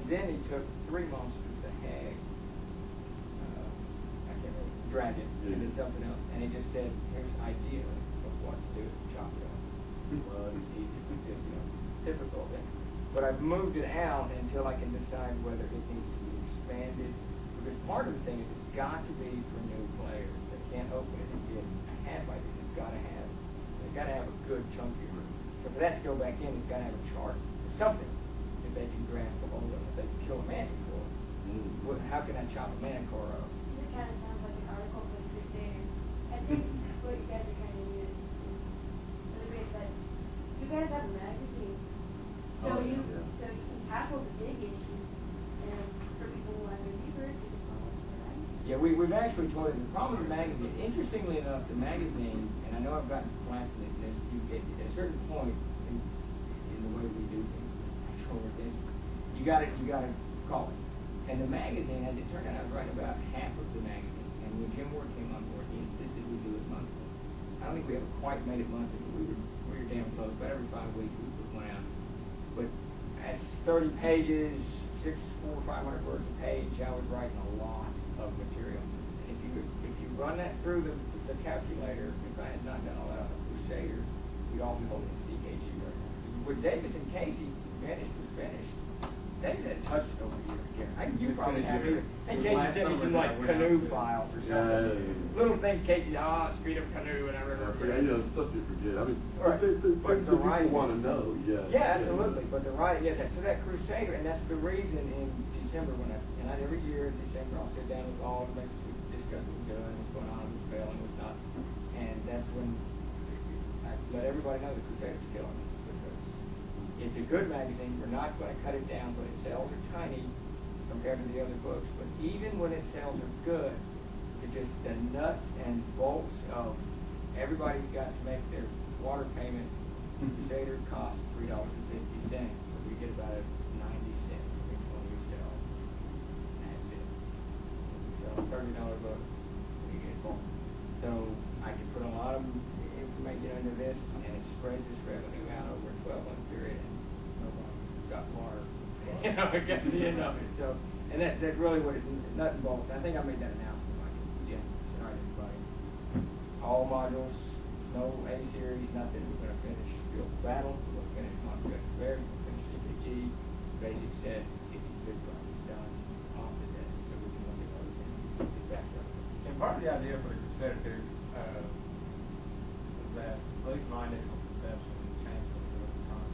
then he took 3 monsters, the hag, I can't remember, dragon, and then something else, and he just said, here's an idea of what to do, chop it up. Well, it's easy, typical thing. But I've moved it out until I can decide whether it needs to be expanded, because part of the thing is it's got to be for new players. They can't open it and get a half idea. They've got to have a good chunky room. So for that to go back in, it's got to have a chart or something that they can grasp a hold of. If they can kill a manicore, how can I chop a manicore up? It kind of sounds like an article for the Crusaders. I think what you guys are kind of doing is really great, but you guys have a magazine, so you can tackle the big issues, and for people who want to read it, you just follow it, right? Yeah, we've actually told you the problem with the magazine. Interestingly enough, the magazine, and I know I've gotten flack from this, you get at a certain point in the way we do things, actual redemption, you got to call it. And the magazine, as it turned out, I was writing about half of the magazine. And when Jim Ward came on board, he insisted we do it monthly. I don't think we ever quite made it monthly, but we were damn close. But every 5 weeks we put one out. But that's 30 pages, 400 or 500 words a page. I was writing a lot of material. And if you run that through the calculator, if I had not done all that on the Crusader, we'd all be holding CKG right now. With Davis and Casey, finished was finished. Davis had touched it over the years. You probably have either. And Casey sent me some canoe files or something. Little things Casey, speed of canoe and I remember. Yeah, stuff you forget. I mean, right. things that people want to know. Yeah, absolutely. But the writing, so that Crusader, and that's the reason in December and every year in December I'll sit down with all of us, we discuss what we're doing, what's going on, what's failing, what's not, and that's when I let everybody know the Crusader's killing us. It's a good magazine. We're not going to cut it down, but its sales are tiny compared to the other books. But even when its sales are good, it's just the nuts and bolts of everybody's got to make their water payment. Crusader costs $3.50. So we get about 90 cents for each one we sell. That's it. We sell a $30 book, we get more. So I can put a lot of information into this, and it spreads this revenue out over a 12-month period. Got water, at the end of it. So, and that's really what it's nuts and bolts. I think I made that announcement, like, yeah, all right, everybody. All modules, no A series, nothing. We're going to finish Field of Battle. We're going to finish Montreal Bear. We're going to finish CKG. Basic set. Get these big projects done off the desk, so we can look at other things. Get back to it. And part of the idea for the Crusader too was that, at least my initial conception changed a little bit over time.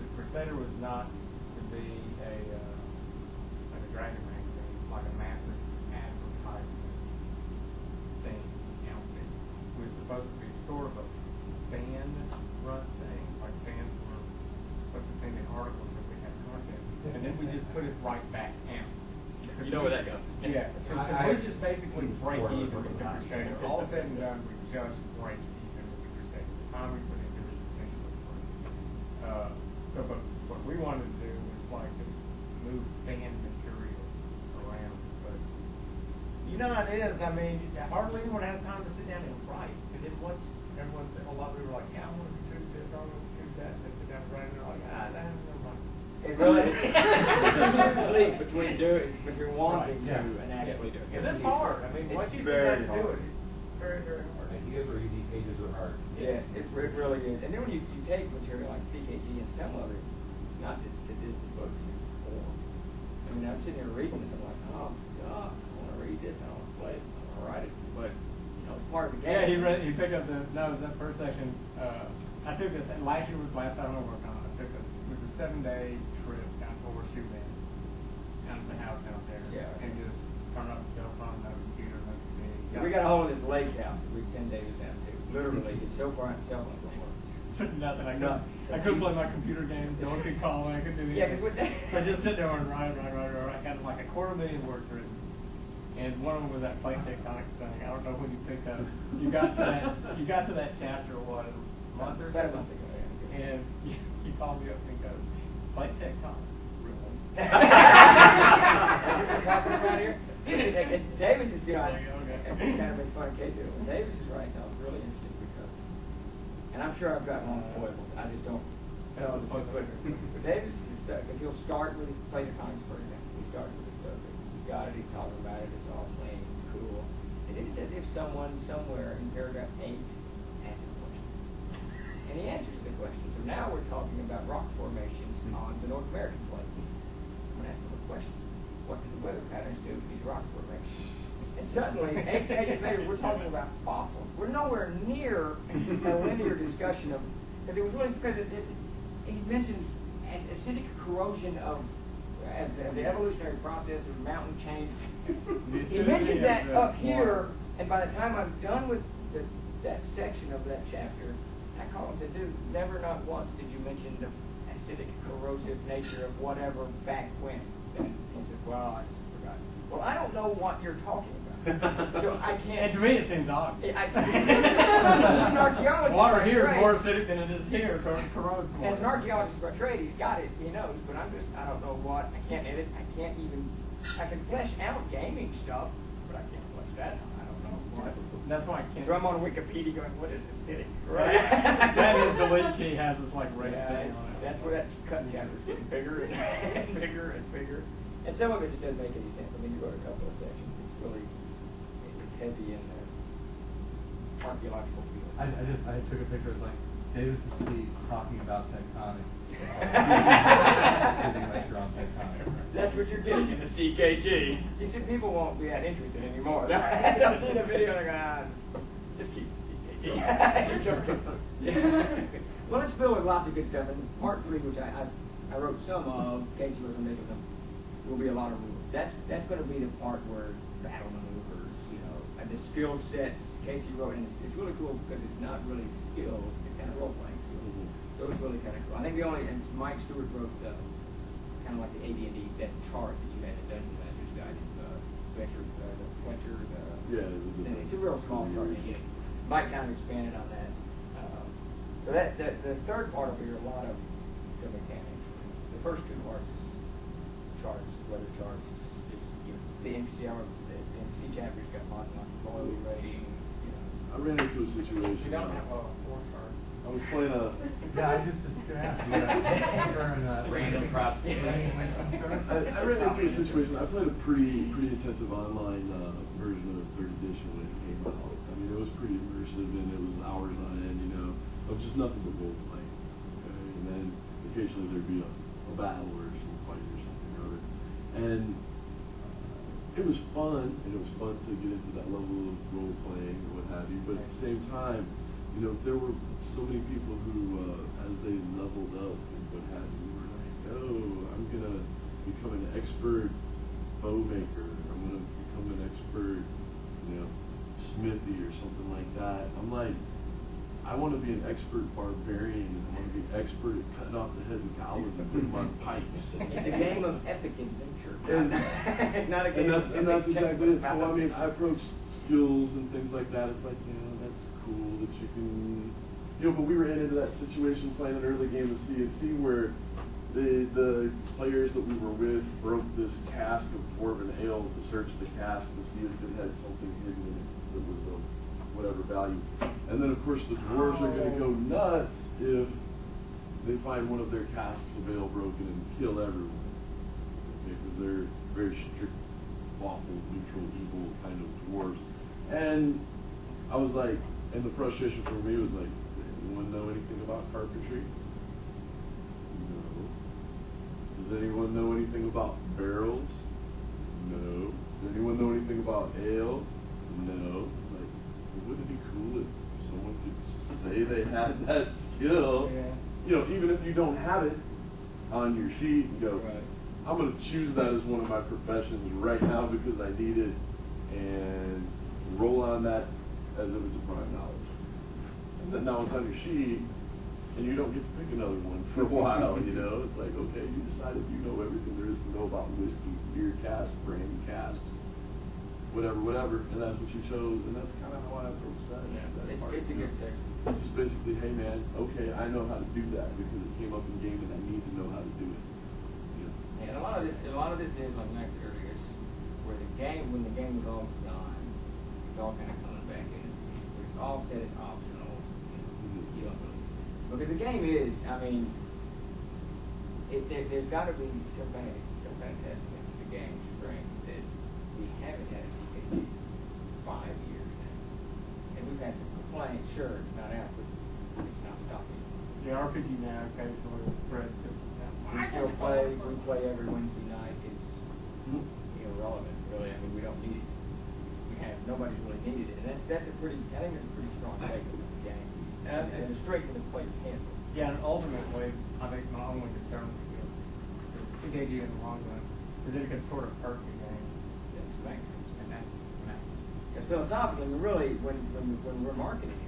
The Crusader was not to be like a Dragon magazine, like a massive advertisement thing outfit. It was supposed to be sort of a fan-run thing, like fans were supposed to send in articles if we had content, and then we just put it right back out. You know where that goes. Yeah, so we just basically break even with the Crusader. All said and done, we just break even with the Crusader. The time we put into it is essentially free. But what we wanted to do was like just move fan material around. But you know how it is. I mean, hardly anyone has time to sit down and write. And then once everyone, a lot of people were like, yeah, I want to choose this, I want to choose that, and they sit down and write, and they're like, that has no money. It really is. There's a leap between wanting to and actually doing it. Because it's hard. I mean, once you sit down and do it, it's very, very hard. You guys are easy, pages are hard. Yeah, it really is. And then when you take material like CKG and some of it, not the Disney books form. I mean, I'm sitting there reading this, I'm like, oh God, I want to read this, I want to play it, I want to write it. But, it's part of the game. Yeah, he picked up that first section. I took this, last year was the last time I worked on it. It was a 7-day trip down to Horseshoe Bend, down to the house out there. Yeah. And just turn up the cell phone, no computer, no TV. We got a hold of this lake house that we send Davis out to. Literally, it's so far out cell phone don't work. Nothing. I couldn't play my computer games. No one could call me. I couldn't do anything. Yeah, because so I just sit there and write. I got like 250,000 words written. And one of them was that plate tectonics thing. I don't know when you picked up. You got to that chapter what, a month or so? And he called me up and he goes, plate tectonics, really? Davis is and we kind of make fun of Casey. When Davis is writing something really interesting because, and I'm sure I've got one foibles. I just don't know. But Davis is because he'll start with, play the comics for example. He starts with his stuff. He's got it, he's talking about it, it's all plain, it's cool. And then it's as if someone somewhere in paragraph 8 asks a question. And he answers the question. So now we're talking about rock formations on the North American plate. I'm going to ask him a question. What do the weather patterns do to these rock formations? And suddenly, 8 pages later, we're talking about fossils. We're nowhere near a linear discussion of, because it was really, because he mentions acidic corrosion of, as the evolutionary process of mountain change. He mentions that up here, and by the time I'm done with that section of that chapter, I call him and said, dude, never not once did you mention the acidic corrosive nature of whatever back when. And he said, well, I just forgot. Well, I don't know what you're talking about. So I can't. And to me, it seems odd. It's an archaeologist. Water here is by more trade. acidic than it is here, so it corrodes more. As an archaeologist by trade, he's got it, he knows, but I don't know what, I can't edit, I can flesh out gaming stuff, but I can't flesh that out, I don't know what. That's why I can't. So I'm on Wikipedia going, what is acidic? Right. That is the delete key has this like red Yeah, thing on it. that's where that cut chapter is getting bigger and bigger and bigger. And some of it just doesn't make any sense. I mean, you go to a couple of sections, it's really, it's heavy in the archaeological field. I took a picture of like David Steve talking about tectonics. Sitting lecture on tectonics. That's what you're getting in the CKG. See, some people won't be that interested anymore. They'll see the video and they're going, just keep the CKG. It's okay. Yeah. Well, it's filled with lots of good stuff. And part 3, which I wrote some of, Casey was a of them, will be a lot of rules. That's going to be the part where battle maneuvers, you know, and the skill sets Casey wrote, and it's really cool because it's not really skills, it's kind of role-playing skills. So it's really kind of cool. I think the only, and Mike Stewart wrote kind of like the AD&D, that chart that you had in Dungeon Master's Guide, the Fletcher, Yeah. it's a real small chart. Mike kind of expanded on that. So the third part will be a lot of the mechanics. The first 2 parts is charts, weather charts. The NPC chapter's got lots and lots of loyalty ratings. You know. I ran into a situation. You don't have a 4 card. I was playing a. Yeah, I just Random process. I ran into a situation. I played a pretty intensive online version of 3rd edition when it came out. I mean, it was pretty immersive and it was hours on end, you know, of just nothing but role playing. Okay? And then occasionally there'd be a battle or some fight or something or other. And it was fun, and it was fun to get into that level of role playing or what have you. But at the same time, you know, there were so many people who, as they leveled up and what have you, were like, oh, I'm gonna become an expert bow maker. I'm gonna become an expert, you know, smithy or something like that. I'm like, I want to be an expert barbarian, and I want to be expert at cutting off the heads of goblins and putting them on pikes. It's a game of epic adventure. And not a game of that's epic exactly it. So I fantasy. mean, I approach skills and things like that. It's like, you know, that's cool that you can, you know. But we ran into that situation playing an early game of C&C where the players that we were with broke this cask of dwarven ale to search the cask to see if it had something hidden in it that was of whatever value. And then of course the dwarves are going to go nuts if they find one of their casks of ale broken and kill everyone. Because they're very strict, lawful, neutral, evil kind of dwarves. And I was like, and the frustration for me was like, does anyone know anything about carpentry? No. Does anyone know anything about barrels? No. Does anyone know anything about ale? No. Like, wouldn't it be cool if someone could say they had that skill? Yeah. You know, even if you don't have it on your sheet and go, Right. I'm going to choose that as one of my professions right now because I need it, and roll on that as if it's a prime knowledge. And then now it's on your sheet, and you don't get to pick another one for a while, you know? It's like, okay, you decided you know everything there is to know about whiskey, beer casks, brandy casks, whatever, and that's what you chose, and that's kind of how I approach that. Yeah, part, it's a you good know? section. It's just basically, hey man, okay, I know how to do that because it came up in game and I need to know how to do it. You know? And a lot of this is like Max said earlier, it's where when the game was all designed, it's all kind of coming back in. It's all said it's optional. You don't really, because the game is, I mean, there's got to be some kind of testament to the game's strength that we haven't had a CKG 5 years now. And we've had some complaints, sure, it's not out, but it's not stopping. The RPG now occasionally Fred still comes out. We play every Wednesday night. It's irrelevant, really. I mean, we don't need it. Nobody's really needed it. And that's a pretty, I think it's a pretty strong statement of the game. And the strength of the player's handle. Yeah, and ultimately, I think my only concern with the CKG in the long run is that it can sort of hurt the game. That's makes sense. And that's Because philosophically, really, when we're marketing